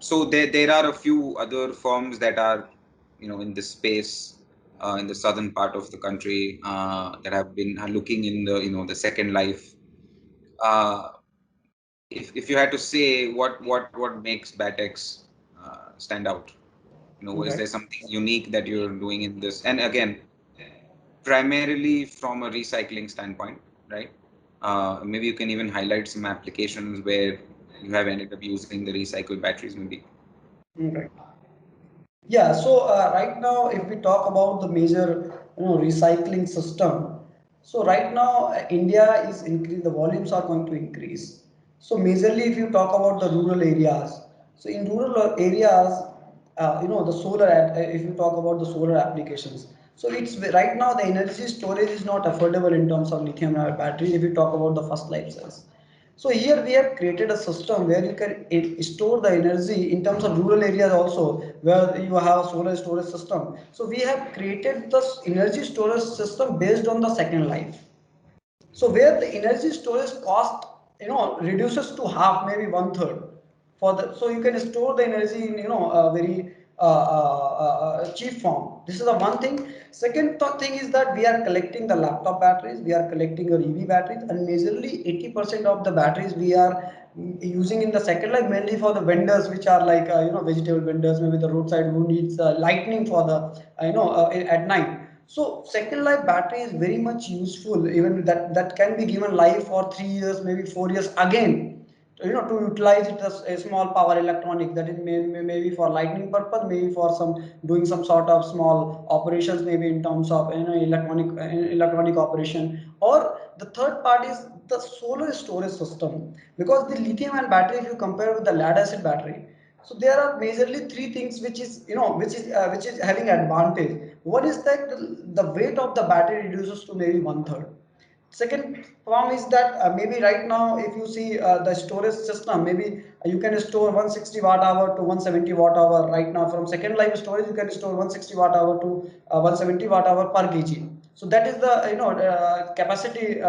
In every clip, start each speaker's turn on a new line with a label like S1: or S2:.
S1: So there are a few other firms that are, in this space, in the southern part of the country, that have been looking in the, the second life. Uh, if you had to say what makes Batex stand out, is there
S2: Right.
S1: something unique that you're doing in this? And again, primarily from a recycling standpoint, right? Maybe you can even highlight some applications where you have ended up using the recycled batteries, maybe.
S2: Right. Yeah, so right now, if we talk about the major, recycling system, so right now India is increase, the volumes are going to increase. So majorly, if you talk about the rural areas, so in rural areas, the solar, if you talk about the solar applications, so it's right now the energy storage is not affordable in terms of lithium ion battery. If you talk about the first life cells, so here we have created a system where you can store the energy in terms of rural areas also, where you have a solar storage system. So we have created this energy storage system based on the second life. So where the energy storage cost, reduces to half, maybe one third for the, so you can store the energy in, a very cheap form. This is the one thing. Second thing is that we are collecting the laptop batteries, we are collecting your EV batteries, and majorly 80% of the batteries we are using in the second life, mainly for the vendors which are like, vegetable vendors, maybe the roadside who needs lightning for the, at night. So second life battery is very much useful, even that can be given life for 3 years, maybe 4 years again. To utilize it as a small power electronic, that is maybe for lighting purpose, maybe for some doing some sort of small operations, maybe in terms of, electronic operation. Or the third part is the solar storage system, because the lithium ion battery, if you compare with the lead acid battery, so there are majorly three things which is, which is having advantage. One is that the weight of the battery reduces to maybe one third. Second form is that, maybe right now if you see the storage system, maybe you can store 160 watt hour to 170 watt hour. Right now from second life storage, you can store 160 watt hour to 170 watt hour per kg. So that is the, capacity,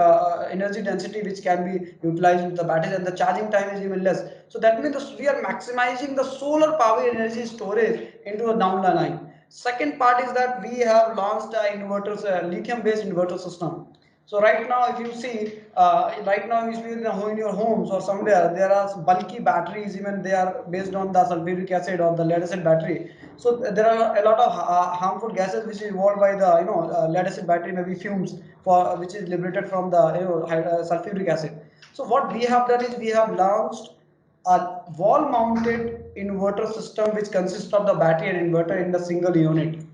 S2: energy density which can be utilized with the batteries, and the charging time is even less. So that means we are maximizing the solar power energy storage into a down the line. Second part is that we have launched inverters, lithium based inverter system. So right now, if you see, right now, if you in your homes or somewhere, there are bulky batteries, even they are based on the sulfuric acid or the lead acid battery. So there are a lot of harmful gases which is evolved by the, lead acid battery, maybe fumes for which is liberated from the, sulfuric acid. So what we have done is we have launched a wall mounted inverter system which consists of the battery and inverter in the single unit.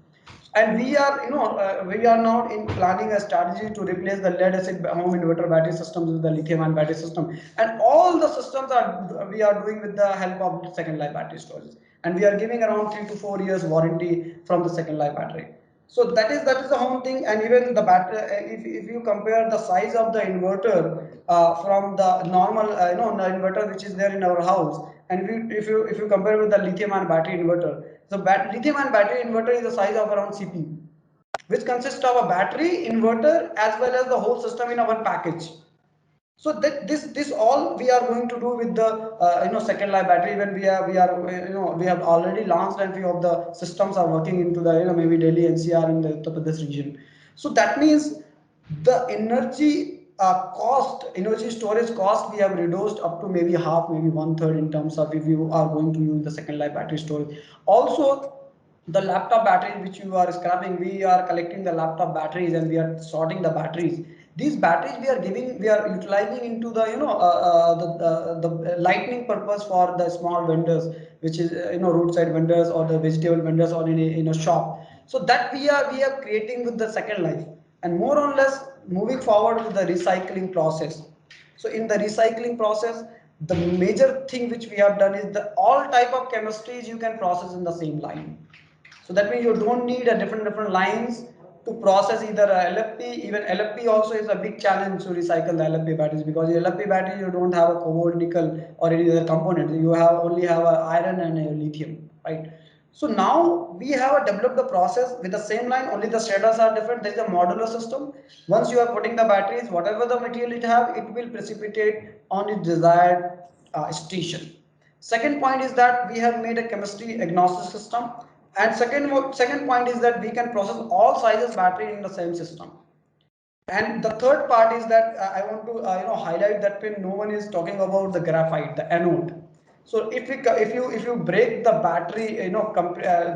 S2: And we are, we are now in planning a strategy to replace the lead acid home inverter battery systems with the lithium ion battery system, and all the systems are we are doing with the help of second life battery storage, and we are giving around 3 to 4 years warranty from the second life battery. So that is the whole thing. And even the battery, if you compare the size of the inverter from the normal, the inverter which is there in our house, and if you compare with the lithium ion battery inverter, so lithium ion battery inverter is the size of around CPU, which consists of a battery, inverter, as well as the whole system in our package. So that this all we are going to do with the, second life battery. When we are we have already launched, and few of the systems are working into the, maybe Delhi NCR in the Uttar Pradesh region. So that means the energy storage cost we have reduced up to maybe half, maybe one third, in terms of if you are going to use the second life battery storage. Also, the laptop batteries which you are scrapping, we are collecting the laptop batteries and we are sorting the batteries. These batteries we are utilizing into the, the lightning purpose for the small vendors, which is, roadside vendors or the vegetable vendors, or in a shop. So that we are creating with the second life, and more or less moving forward with the recycling process. So in the recycling process, the major thing which we have done is the all type of chemistries you can process in the same line. So that means you don't need a different lines to process either a LFP. Even LFP also is a big challenge to recycle the LFP batteries, because the LFP battery you don't have a cobalt, nickel, or any other component. You have only have a iron and a lithium, right? So now we have developed the process with the same line, only the shredders are different. There is a modular system. Once you are putting the batteries, whatever the material it have, it will precipitate on its desired station. Second point is that we have made a chemistry agnostic system. And second point is that we can process all sizes battery in the same system. And the third part is that I want to highlight that when no one is talking about the graphite, the anode. So if you break the battery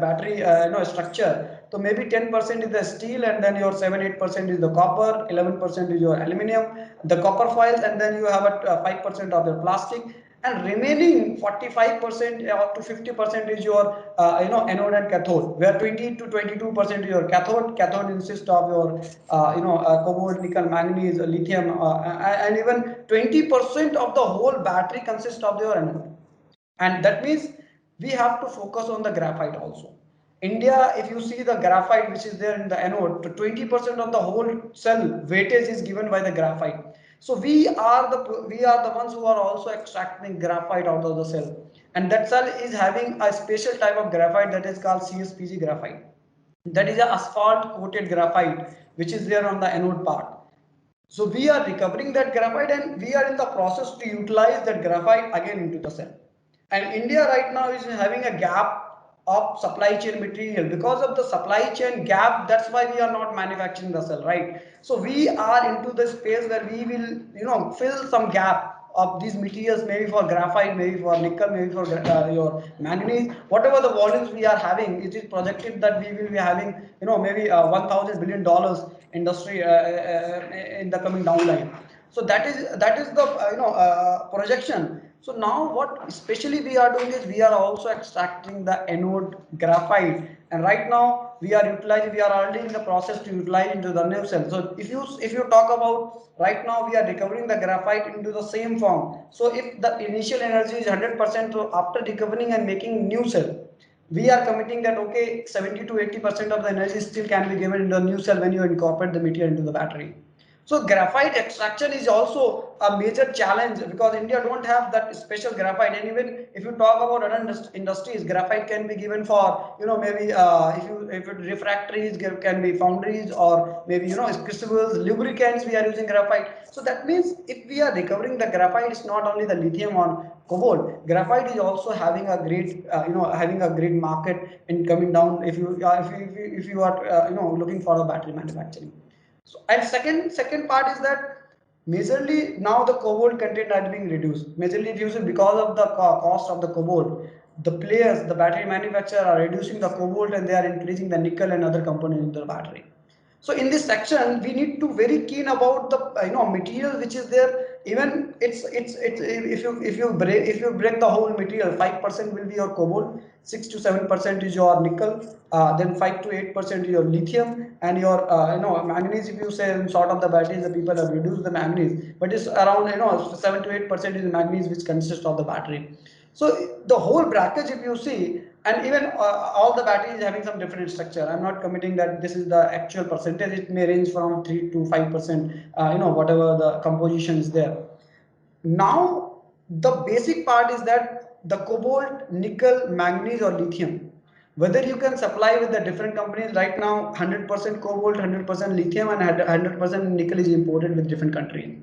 S2: battery structure, so maybe 10% is the steel, and then your 7-8% is the copper, 11% is your aluminum, the copper foils, and then you have a 5% of the plastic, and remaining 45% to 50% is your anode and cathode, where 20 to 22% is your cathode consists of your cobalt, nickel, manganese, lithium, and even 20% of the whole battery consists of your anode. And that means we have to focus on the graphite also. India, if you see the graphite which is there in the anode, 20% of the whole cell weightage is given by the graphite. So we are the ones who are also extracting graphite out of the cell, and that cell is having a special type of graphite that is called CSPG graphite. That is a asphalt coated graphite which is there on the anode part. So we are recovering that graphite, and we are in the process to utilize that graphite again into the cell. And India right now is having a gap of supply chain material. Because of the supply chain gap, that's why we are not manufacturing the cell, right? So we are into the space where we will, fill some gap of these materials, maybe for graphite, maybe for nickel, maybe for your manganese, whatever the volumes we are having. It is projected that we will be having, maybe $1,000 billion industry in the coming down line. So that is the projection. So now what especially we are doing is we are also extracting the anode graphite, and right now we are already in the process to utilize into the new cell. So if you talk about right now, we are recovering the graphite into the same form. So if the initial energy is 100%, so after recovering and making new cell, we are committing that okay, 70 to 80% of the energy still can be given in the new cell when you incorporate the material into the battery. So graphite extraction is also a major challenge because India don't have that special graphite. And even if you talk about other industries, graphite can be given for maybe if it refractories can be foundries, or maybe crucibles, lubricants we are using graphite. So that means if we are recovering the graphite, it's not only the lithium or cobalt. Graphite is also having a great having a great market in coming down if you are looking for a battery manufacturing. So, and second part is that majorly now the cobalt content are being reduced. Majorly if you see because of the cost of the cobalt, the players, the battery manufacturer are reducing the cobalt and they are increasing the nickel and other components in the battery. So in this section, we need to very keen about the material which is there. Even it's if you break the whole material, 5% will be your cobalt, 6 to 7% is your nickel, then 5 to 8% is your lithium, and your manganese. If you say in sort of the batteries, the people have reduced the manganese, but it's around 7 to 8% is manganese which consists of the battery. So the whole bracket, if you see, and even all the batteries having some different structure. I'm not committing that this is the actual percentage. It may range from 3 to 5%. Whatever the composition is there. Now the basic part is that the cobalt, nickel, manganese, or lithium, whether you can supply with the different companies. Right now 100% cobalt, 100% lithium, and 100% nickel is imported with different countries.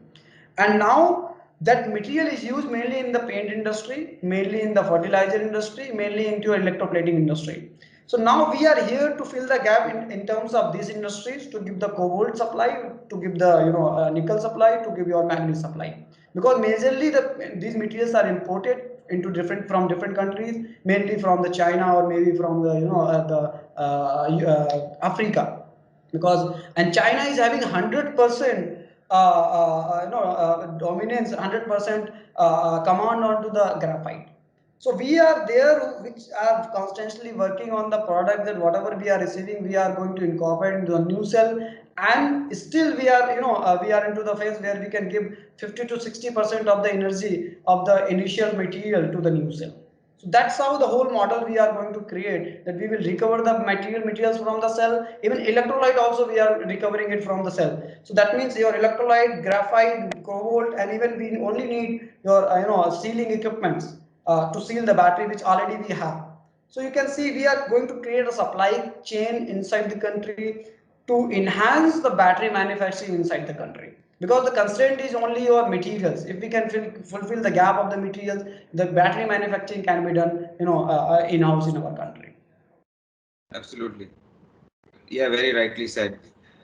S2: And now that material is used mainly in the paint industry, mainly in the fertilizer industry, mainly into electroplating industry. So now we are here to fill the gap in terms of these industries, to give the cobalt supply, to give the nickel supply, to give your manganese supply. Because majorly these materials are imported into different countries, mainly from the China, or maybe from the Africa. Because and China is having 100% dominance, 100% command onto the graphite. So we are there, which are constantly working on the product, that whatever we are receiving, we are going to incorporate into a new cell. And still we are we are into the phase where we can give 50 to 60% of the energy of the initial material to the new cell. So that's how the whole model we are going to create, that we will recover the materials from the cell. Even electrolyte also we are recovering it from the cell. So that means your electrolyte, graphite, cobalt, and even we only need your sealing equipments to seal the battery, which already we have. So you can see we are going to create a supply chain inside the country to enhance the battery manufacturing inside the country. because the constraint is only your materials. If we can fulfill the gap of the materials, the battery manufacturing can be done, in house in our country.
S1: Absolutely. Yeah, very rightly said.